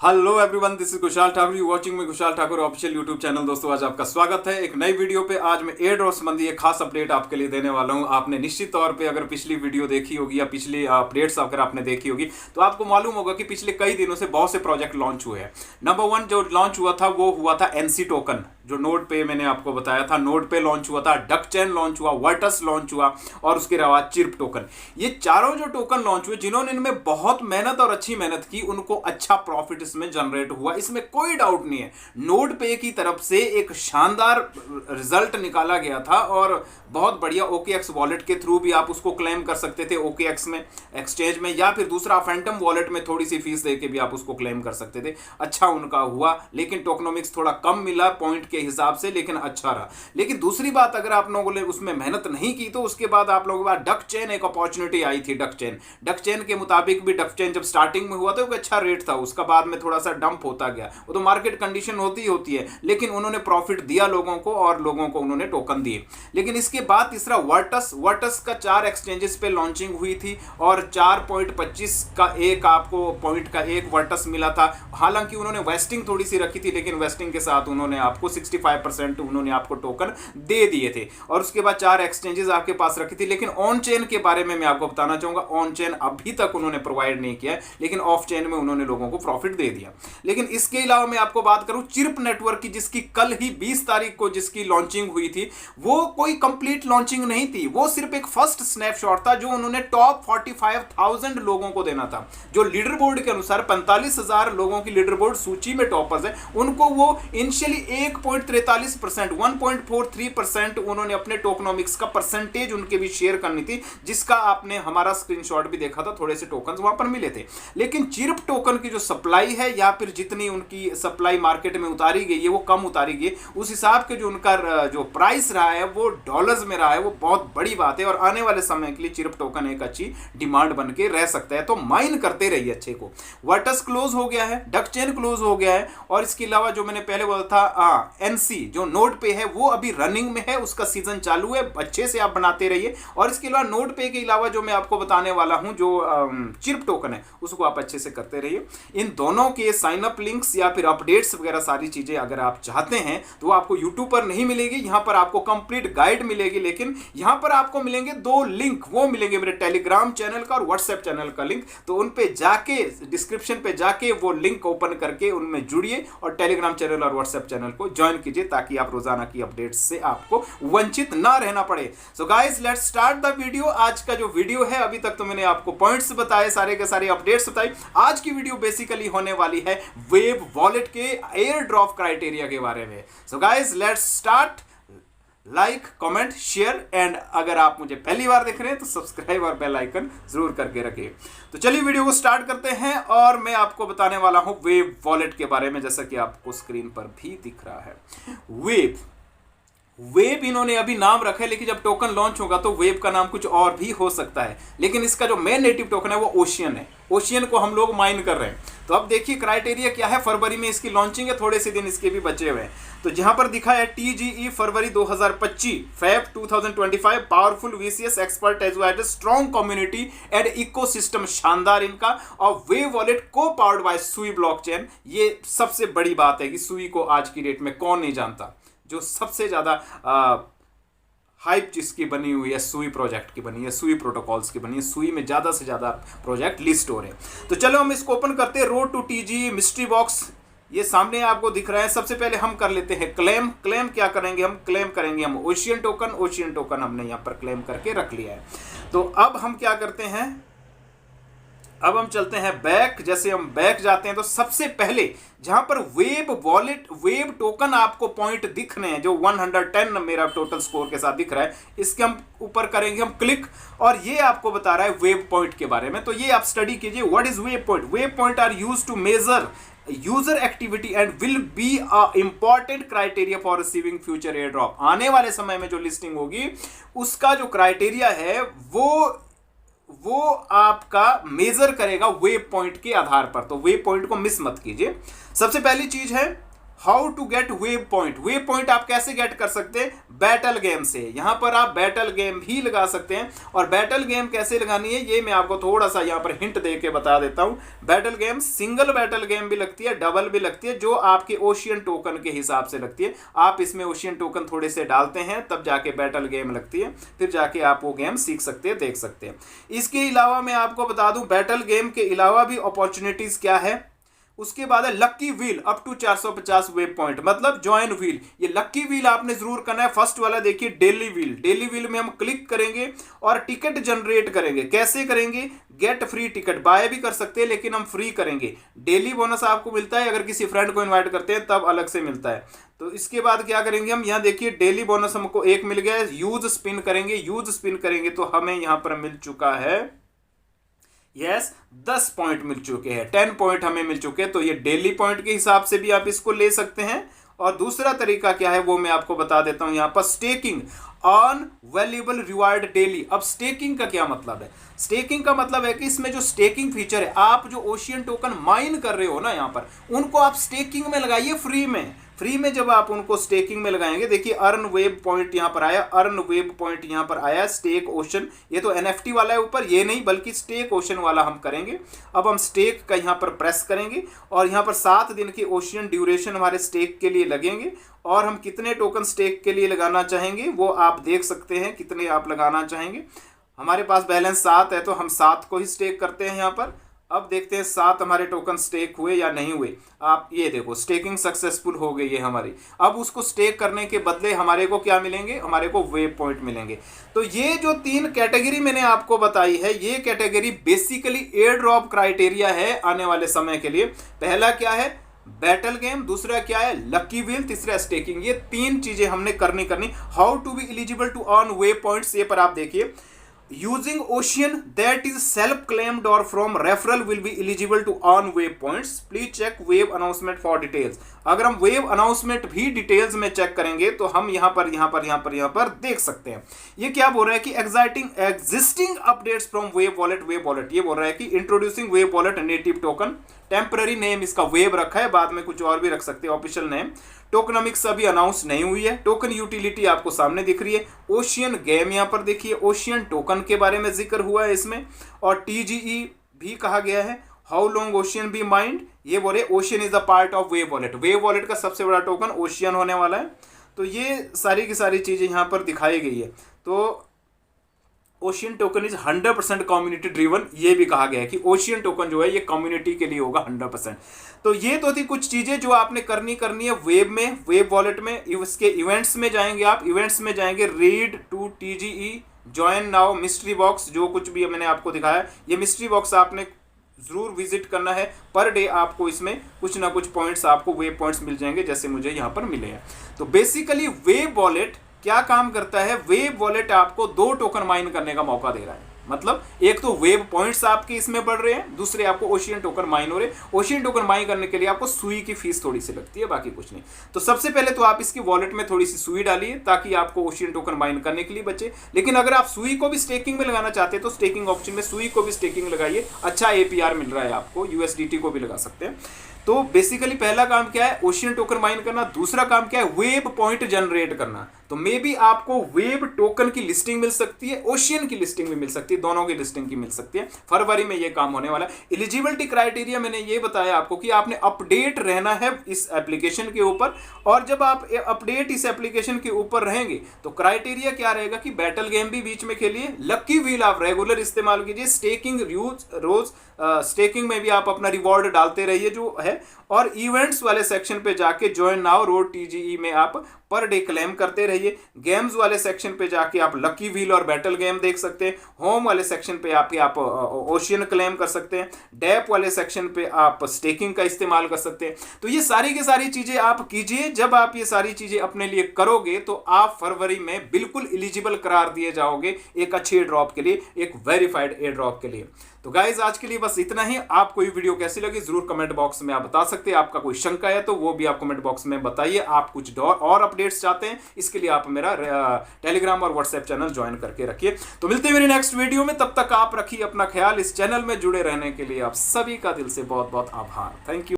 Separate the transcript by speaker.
Speaker 1: Hello everyone, this is Kushal Thakur, you watching me Kushal Thakur official YouTube channel. दोस्तों आज आपका स्वागत है एक नई वीडियो पे। आज मैं एयर ड्रॉप संबंधी एक खास अपडेट आपके लिए देने वाला हूं। आपने निश्चित तौर पे अगर पिछली वीडियो देखी होगी या पिछली अपडेट्स अगर आपने देखी होगी तो आपको मालूम होगा कि पिछले कई दिनों से बहुत से प्रोजेक्ट लॉन्च हुए हैं। नंबर 1 जो लॉन्च हुआ था वो हुआ था एनसी टोकन, जो नोड पे मैंने आपको बताया था, नोड पे लॉन्च हुआ था, डक चेन लॉन्च हुआ, वर्टस लॉन्च हुआ और उसके अलावा चिर्प टोकन। ये चारों जो टोकन लॉन्च हुए, जिन्होंने इनमें बहुत मेहनत और अच्छी मेहनत की, उनको अच्छा प्रॉफिट इसमें जनरेट हुआ, इसमें कोई डाउट नहीं है। नोड पे की तरफ से एक शानदार रिजल्ट निकाला गया था और बहुत बढ़िया। OKX वॉलेट के थ्रू भी आप उसको क्लेम कर सकते थे, OKX में एक्सचेंज में, या फिर दूसरा फैंटम वॉलेट में थोड़ी सी फीस देके भी आप उसको क्लेम कर सकते थे। अच्छा उनका हुआ, लेकिन टोकनोमिक्स थोड़ा कम मिला पॉइंट के हिसाब से, लेकिन अच्छा रहा। लेकिन दूसरी बात, अगर आप लोगों ने उसमें मेहनत नहीं की तो उसके बाद आप लोगों के पास डक चेन एक अपॉर्चुनिटी आई थी। डक चेन के मुताबिक भी डक चेन जब स्टार्टिंग में हुआ था वो अच्छा रेट था, उसका बाद में थोड़ा सा डंप होता गया। वो तो मार्केट कंडीशन होती है, लेकिन उन्होंने प्रॉफिट दिया लोगों को और लोगों को उन्होंने टोकन दिए। लेकिन इसके बाद तीसरा वर्टस का 4 एक्सचेंजेस पे लॉन्चिंग हुई थी और 4.25 का एक आपको पॉइंट का एक वर्टस मिला था। हालांकि उन्होंने वेस्टिंग थोड़ी सी रखी थी, लेकिन वेस्टिंग के साथ उन्होंने आपको 65% उन्होंने आपको टोकन दे दिए थे। और उसके बाद 4 एक्सचेंजेस आपके पास रखी थी। लेकिन ऑन चेन के बारे में मैं आपको बताना चाहूंगा, ऑन चेन अभी तक उन्होंने प्रोवाइड नहीं किया, लेकिन ऑफ चेन में उन्होंने लोगों को प्रॉफिट दे दिया। लेकिन इसके अलावा मैं आपको बात करूं चिर्प नेटवर्क की, जिसकी कल ही 20 तारीख को जिसकी लॉन्चिंग हुई थी, वो कोई कंप्लीट लॉन्चिंग नहीं थी, वो सिर्फ एक फर्स्ट स्नैपशॉट था जो उन्होंने टॉप 45,000 लोगों को देना था। जो लीडर बोर्ड के अनुसार 45,000 लोगों की लीडर बोर्ड सूची में टॉपर्स है, उनको वो इनिशियली 1.43%, 1.43% उन्होंने अपने टोकनोमिक्स का परसेंटेज उनके भी शेयर करनी थी, जिसका आपने हमारा स्क्रीनशॉट भी देखा था। थोड़े से टोकन वहां पर मिले थे। लेकिन चिर्प टोकन की जो सप्लाई है, या फिर जितनी उनकी सप्लाई मार्केट में उतारी गई है वो कम उतारी गई है, उस हिसाब के जो उनका जो प्राइस रहा है वो डॉलर्स में रहा है, वो बहुत बड़ी बात है। और आने वाले समय के लिए चिर्प टोकन एक अच्छी डिमांड बन के रह सकता है, तो माइन करते रहिए अच्छे को। वर्टस क्लोज हो गया है, डक चेन क्लोज हो गया है, और इसके अलावा जो मैंने पहले बोला था एनसी जो नोड पे है वो अभी रनिंग में है, उसका सीजन चालू है, अच्छे से आप बनाते रहिए। और इसके अलावा नोड पे के अलावा जो मैं आपको बताने वाला हूं, जो चिर्प टोकन है, उसको आप अच्छे से करते रहिए। इन दोनों के साइन अप लिंक्स या फिर अपडेट्स वगैरह सारी चीजें अगर आप चाहते हैं तो आपको यूट्यूब पर नहीं मिलेगी, यहां पर आपको कंप्लीट गाइड मिलेगी। लेकिन यहां पर आपको मिलेंगे 2 लिंक, वो मिलेंगे मेरे टेलीग्राम चैनल का और व्हाट्सएप चैनल का लिंक। तो उन पे जाके डिस्क्रिप्शन पे जाके वो लिंक ओपन करके उनमें जुड़िए और टेलीग्राम चैनल और व्हाट्सएप चैनल को ज्वाइन कीजिए, ताकि आप रोजाना की अपडेट्स से आपको वंचित ना रहना पड़े। So guys, let's start the video. आज का जो वीडियो है, अभी तक तो मैंने आपको पॉइंट्स बताए, सारे के सारे अपडेट्स बताई। आज की वीडियो बेसिकली होने वाली है वेब वॉलेट के एयर ड्रॉप क्राइटेरिया के बारे में। So guys, let's start. Like, comment, share, and अगर आप मुझे पहली बार देख रहे हैं तो सब्सक्राइब और बेल आइकन जरूर करके रखिए। तो चलिए वीडियो को स्टार्ट करते हैं और मैं आपको बताने वाला हूं वेब वॉलेट के बारे में, जैसा कि आपको स्क्रीन पर भी दिख रहा है। वेब इन्होंने अभी नाम रखा है, लेकिन जब टोकन लॉन्च होगा तो वेब का नाम कुछ और भी हो सकता है। लेकिन इसका जो मेन नेटिव टोकन है वो ओशियन है। ओशियन को हम लोग माइन कर रहे हैं। तो अब देखिए क्राइटेरिया क्या है। फरवरी में इसकी लॉन्चिंग है, थोड़े से दिन इसके भी बचे हुए हैं। तो जहां पर दिखा है TGE फरवरी 2025, Feb 2025, powerful VCS expert as well as strong community and ecosystem, शानदार इनका। और वेब वॉलेट को पावर्ड बाय सुई ब्लॉकचेन। ये सबसे बड़ी बात है कि सुई को आज की डेट में कौन नहीं जानता, जो सबसे ज्यादा हाइप जिसकी बनी हुई है, सुई प्रोजेक्ट की बनी है, सुई प्रोटोकॉल्स की बनी है। सुई में ज्यादा से ज्यादा प्रोजेक्ट लिस्ट हो रहे हैं। तो चलो हम इसको ओपन करते हैं। Road to TGE mystery box ये सामने आपको दिख रहा है। सबसे पहले हम कर लेते हैं क्लेम। क्लेम क्या करेंगे हम? क्लेम करेंगे हम ओशियन टोकन हमने यहां पर क्लेम करके रख लिया है। तो अब हम क्या करते हैं, अब हम चलते हैं बैक। जैसे हम बैक जाते हैं तो सबसे पहले जहां पर वेब वॉलेट, वेब टोकन आपको पॉइंट दिख रहे हैं, जो 110 मेरा टोटल स्कोर के साथ दिख रहा है, इसके हम ऊपर करेंगे हम क्लिक, और ये आपको बता रहा है वेब पॉइंट के बारे में। तो ये आप स्टडी कीजिए, what is web point. Web point are used to measure user activity and will be a important criteria for receiving future air drop. आने वाले समय में जो लिस्टिंग होगी उसका जो क्राइटेरिया है वो आपका मेजर करेगा वेब पॉइंट के आधार पर। तो वेब पॉइंट को मिस मत कीजिए। सबसे पहली चीज है how to get wave point. Wave point आप कैसे गेट कर सकते हैं? बैटल गेम से। यहां पर आप बैटल गेम भी लगा सकते हैं, और बैटल गेम कैसे लगानी है ये मैं आपको थोड़ा सा यहां पर हिंट दे के बता देता हूं। Battle game single battle game भी लगती है, डबल भी लगती है, जो आपके ओशियन टोकन के हिसाब से लगती है। आप इसमें ओशियन टोकन थोड़े से डालते हैं तब जाके बैटल गेम लगती है, फिर जाके आप वो गेम सीख सकते हैं, देख सकते हैं। इसके अलावा मैं आपको बता दूं बैटल गेम के अलावा भी अपॉर्चुनिटीज क्या है। उसके बाद है lucky wheel up to 450 web point, मतलब जॉइन व्हील। ये लक्की व्हील आपने जरूर करना है। फर्स्ट वाला देखिए डेली व्हील। डेली व्हील में हम क्लिक करेंगे और टिकट जनरेट करेंगे। कैसे करेंगे? गेट फ्री टिकट, बाय भी कर सकते हैं लेकिन हम फ्री करेंगे। डेली बोनस आपको मिलता है, अगर किसी फ्रेंड को इन्वाइट करते हैं तब अलग से मिलता है। तो इसके बाद क्या करेंगे हम, यहाँ देखिए डेली बोनस हमको 1 मिल गया है। यूज स्पिन करेंगे, यूज स्पिन करेंगे तो हमें यहाँ पर मिल चुका है यस 10 पॉइंट मिल चुके हैं, 10 पॉइंट हमें मिल चुके हैं। तो ये डेली पॉइंट के हिसाब से भी आप इसको ले सकते हैं। और दूसरा तरीका क्या है वो मैं आपको बता देता हूं। यहां पर staking on valuable reward daily. अब स्टेकिंग का क्या मतलब है? स्टेकिंग का मतलब है कि इसमें जो स्टेकिंग फीचर है, आप जो ओशियन टोकन माइन कर रहे हो ना यहां पर, उनको आप स्टेकिंग में लगाइए फ्री में। फ्री में जब आप उनको स्टेकिंग में लगाएंगे, देखिए अर्न वेब पॉइंट यहां पर आया, अर्न वेब पॉइंट यहां पर आया, स्टेक ओशन। ये तो एनएफटी वाला है ऊपर, ये नहीं बल्कि स्टेक ओशन वाला हम करेंगे। अब हम स्टेक का यहां पर प्रेस करेंगे और यहां पर 7 दिन की ओशियन ड्यूरेशन हमारे स्टेक के लिए लगेंगे। और हम कितने टोकन स्टेक के लिए लगाना चाहेंगे वो आप देख सकते हैं, कितने आप लगाना चाहेंगे। हमारे पास बैलेंस 7 है तो हम 7 को ही स्टेक करते हैं यहां पर। अब देखते हैं 7 हमारे टोकन स्टेक हुए या नहीं हुए। आप ये देखो स्टेकिंग सक्सेसफुल हो गई है हमारी। अब उसको स्टेक करने के बदले हमारे को क्या मिलेंगे? हमारे को वेब पॉइंट मिलेंगे। तो ये जो 3 कैटेगरी मैंने आपको बताई है, ये category basically air drop criteria है आने वाले समय के लिए। पहला क्या है? Battle game. दूसरा क्या है? Lucky wheel. तीसरा स्टेकिंग। ये 3 चीजें हमने करनी। How to be eligible to earn web points, ये पर आप देखिए। Using Ocean that is self-claimed or from referral will be eligible to earn wave points. Please check wave announcement for details. अगर हम वेव अनाउंसमेंट भी details में check करेंगे तो हम यहाँ पर देख सकते हैं। ये क्या बोल रहा है कि existing updates from wave wallet. ये बोल रहा है कि introducing wave wallet native token. Temporary name इसका वेव रखा है, बाद में कुछ और भी रख सकते हैं ऑफिशियल नेम। टोकनमिक्स अभी अनाउंस नहीं हुई है। टोकन यूटिलिटी आपको सामने दिख रही है। ओशियन गेम यहाँ पर देखिए, ओशियन टोकन के बारे में जिक्र हुआ है इसमें, और टीजीई भी कहा गया है। How long ocean be mind, ये बोले ocean is the part of wave wallet. Wave wallet का सबसे बड़ा टोकन ओशियन होने वाला है। तो ये सारी की सारी चीजें यहाँ पर दिखाई गई है। तो ocean token is 100% community driven, ये भी कहा गया है कि ओशियन टोकन जो है ये कम्युनिटी के लिए होगा 100%। तो ये तो थी कुछ चीजें जो आपने करनी है वेब में, वेब वॉलेट में। इसके इवेंट्स में जाएंगे आप, इवेंट्स में जाएंगे read to TGE, join now, mystery box, जो कुछ भी मैंने आपको दिखाया, ये मिस्ट्री बॉक्स आपने जरूर विजिट करना है। पर डे आपको इसमें कुछ ना कुछ पॉइंट्स, आपको वेब पॉइंट्स मिल जाएंगे, जैसे मुझे यहाँ पर मिले हैं। तो बेसिकली वेब वॉलेट क्या काम करता है? वेब वॉलेट आपको 2 टोकन माइन करने का मौका दे रहा है। मतलब एक तो वेब पॉइंट्स आपके इसमें बढ़ रहे हैं, दूसरे आपको ओशियन टोकन माइन हो रहे हैं। ओशियन टोकन माइन करने के लिए आपको सुई की फीस थोड़ी सी लगती है, बाकी कुछ नहीं। तो सबसे पहले तो आप इसकी वॉलेट में थोड़ी सी सुई डालिए ताकि आपको ओशियन टोकन माइन करने के लिए बचे। लेकिन अगर आप सुई को भी स्टेकिंग में लगाना चाहते हैं तो स्टेकिंग ऑप्शन में सुई को भी स्टेकिंग लगाइए, अच्छा एपीआर मिल रहा है आपको। यूएसडीटी को भी लगा सकते हैं। तो बेसिकली पहला काम क्या है? ओशियन टोकन माइन करना। दूसरा काम क्या है? वेब पॉइंट जनरेट करना। तो मे बी आपको वेब टोकन की लिस्टिंग मिल सकती है, ओशियन की लिस्टिंग भी मिल सकती है, दोनों की लिस्टिंग की मिल सकती है। फरवरी में ये काम होने वाला है। एलिजिबिलिटी क्राइटेरिया मैंने ये बताया आपको कि आपने अपडेट रहना है इस एप्लीकेशन के ऊपर, और जब आप अपडेट इस एप्लीकेशन के ऊपर रहेंगे तो क्राइटेरिया क्या रहेगा कि बैटल गेम भी बीच में खेलिए, लकी व्हील आप रेगुलर इस्तेमाल कीजिए, स्टेकिंग रोज स्टेकिंग में भी आप अपना रिवॉर्ड डालते रहिए जो है, और इवेंट्स वाले सेक्शन पे जाके ज्वाइन नाउ रोड टीजीई में आप पर डे क्लेम करते रहिए। गेम्स वाले सेक्शन पे जाके आप लकी व्हील और बैटल गेम देख सकते हैं। होम वाले सेक्शन पे आप ओशियन क्लेम कर सकते हैं। डैप वाले सेक्शन पे आप स्टेकिंग का इस्तेमाल कर सकते हैं। तो ये सारी की सारी चीजें आप कीजिए। जब आप ये सारी चीजें अपने लिए करोगे तो आप फरवरी में बिल्कुल एलिजिबल करार दिए जाओगे एक अच्छे एयर ड्रॉप के लिए, एक वेरीफाइड एयर ड्रॉप के लिए। तो गाइज आज के लिए बस इतना ही। आपको ये वीडियो कैसी लगी जरूर कमेंट बॉक्स में आप बता सकते हैं। आपका कोई शंका है तो वो भी आप कमेंट बॉक्स में बताइए। आप कुछ और अपडेट्स चाहते हैं, इसके लिए आप मेरा टेलीग्राम और व्हाट्सएप चैनल ज्वाइन करके रखिए। तो मिलते हैं मेरी नेक्स्ट वीडियो में, तब तक आप रखिए अपना ख्याल। इस चैनल में जुड़े रहने के लिए आप सभी का दिल से बहुत बहुत आभार। Thank you.